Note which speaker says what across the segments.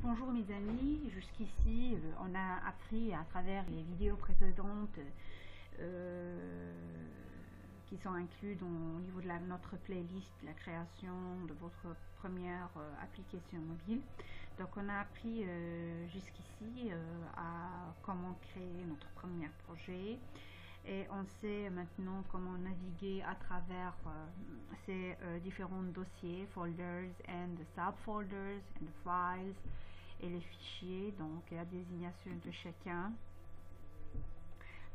Speaker 1: Bonjour mes amis, jusqu'ici on a appris à travers les vidéos précédentes qui sont incluses au niveau de notre playlist, la création de votre première application mobile. Donc on a appris jusqu'ici à comment créer notre premier projet, et on sait maintenant comment naviguer à travers ces différents dossiers, folders and subfolders and files, et les fichiers, donc la désignation de chacun.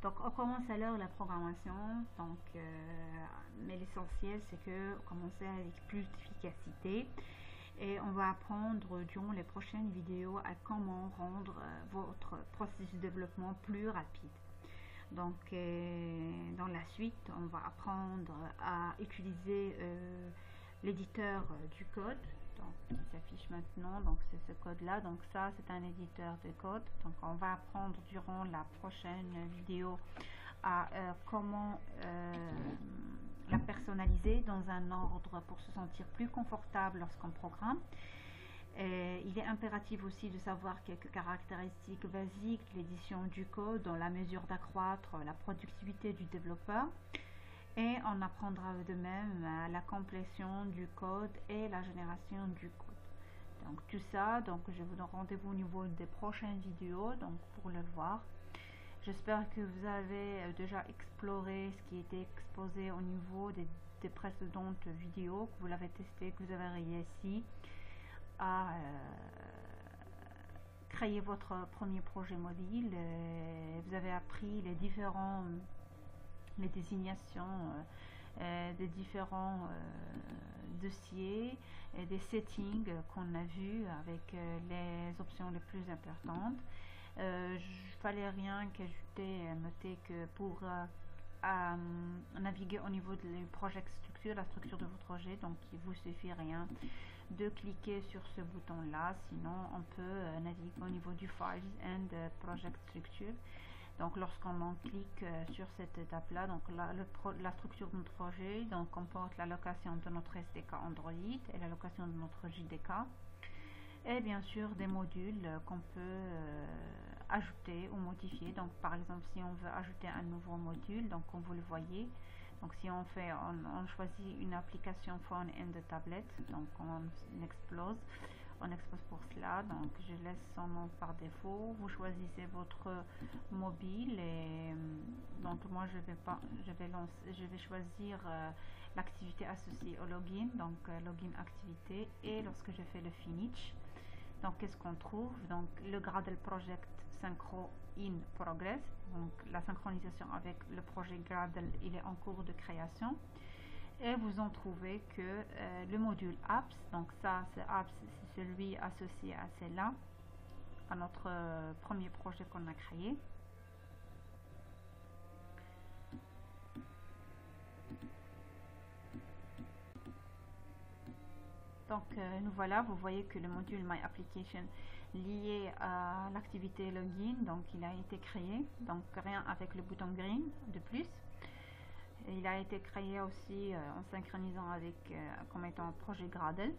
Speaker 1: Donc on commence alors la programmation, mais l'essentiel c'est que commencer avec plus d'efficacité, et on va apprendre durant les prochaines vidéos à comment rendre votre processus de développement plus rapide. Donc dans la suite on va apprendre à utiliser l'éditeur du code, donc qui s'affiche maintenant, donc c'est ce code là, donc ça c'est un éditeur de code. Donc on va apprendre durant la prochaine vidéo à comment la personnaliser dans un ordre pour se sentir plus confortable lorsqu'on programme. Il est impératif aussi de savoir quelques caractéristiques basiques de l'édition du code dans la mesure d'accroître la productivité du développeur. Et on apprendra de même la complétion du code et la génération du code. Donc tout ça, donc je vous donne rendez-vous au niveau des prochaines vidéos, donc pour le voir. J'espère que vous avez déjà exploré ce qui était exposé au niveau des précédentes vidéos, que vous l'avez testé, que vous avez réussi à créer votre premier projet mobile. Vous avez appris les désignations des différents dossiers et des settings qu'on a vus avec les options les plus importantes. Fallait rien qu'ajouter, noter que pour naviguer au niveau de project structure, la structure de votre projet, donc il vous suffit rien de cliquer sur ce bouton là, sinon on peut naviguer au niveau du files and project structure. Donc lorsqu'on clique sur cette étape là, donc la structure de notre projet donc comporte l'allocation de notre SDK Android et l'allocation de notre JDK, et bien sûr des modules qu'on peut ajouter ou modifier. Donc par exemple si on veut ajouter un nouveau module, donc comme vous le voyez, donc si on choisit une application phone and tablette, donc on expose pour cela. Donc je laisse son nom par défaut, vous choisissez votre mobile, et donc moi je vais choisir l'activité associée au login, donc login activité, et lorsque je fais le finish, donc qu'est-ce qu'on trouve? Donc le Gradle project synchro in progress, donc la synchronisation avec le projet Gradle, il est en cours de création. Et vous en trouvez que le module apps, donc ça c'est apps, c'est celui associé à celle-là, à notre premier projet qu'on a créé. Donc nous voilà, vous voyez que le module My Application lié à l'activité login, donc il a été créé, donc rien avec le bouton green de plus. Et il a été créé aussi en synchronisant avec comme étant projet Gradle.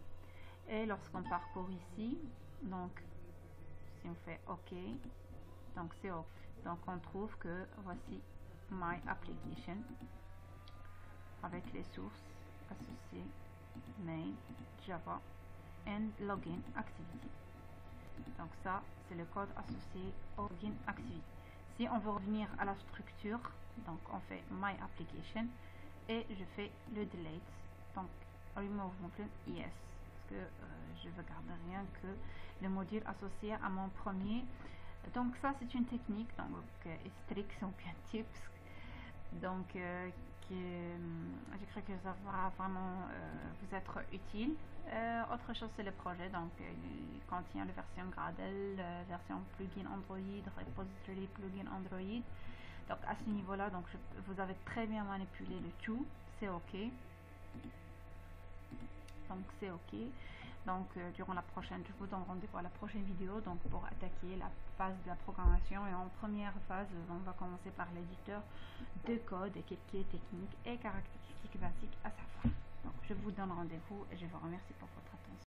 Speaker 1: Et lorsqu'on parcourt ici, donc si on fait OK, donc c'est OK. Donc on trouve que voici My Application avec les sources associées main, Java and login activity. Donc ça c'est le code associé au login activity. Si on veut revenir à la structure, donc on fait My Application et je fais le delete, donc remove module yes, parce que je veux garder rien que le module associé à mon premier. Donc ça c'est une technique, donc strict ou bien tips, donc je crois que ça va vraiment vous être utile. Autre chose c'est le projet, donc il contient la version Gradle, version plugin Android, repository plugin Android. Donc à ce niveau là, donc vous avez très bien manipulé le tout, c'est ok. Donc c'est ok. Donc durant la prochaine, je vous donne rendez-vous à la prochaine vidéo, donc pour attaquer la phase de la programmation. Et en première phase, on va commencer par l'éditeur de code et quelques techniques et caractéristiques basiques à savoir. Donc je vous donne rendez-vous et je vous remercie pour votre attention.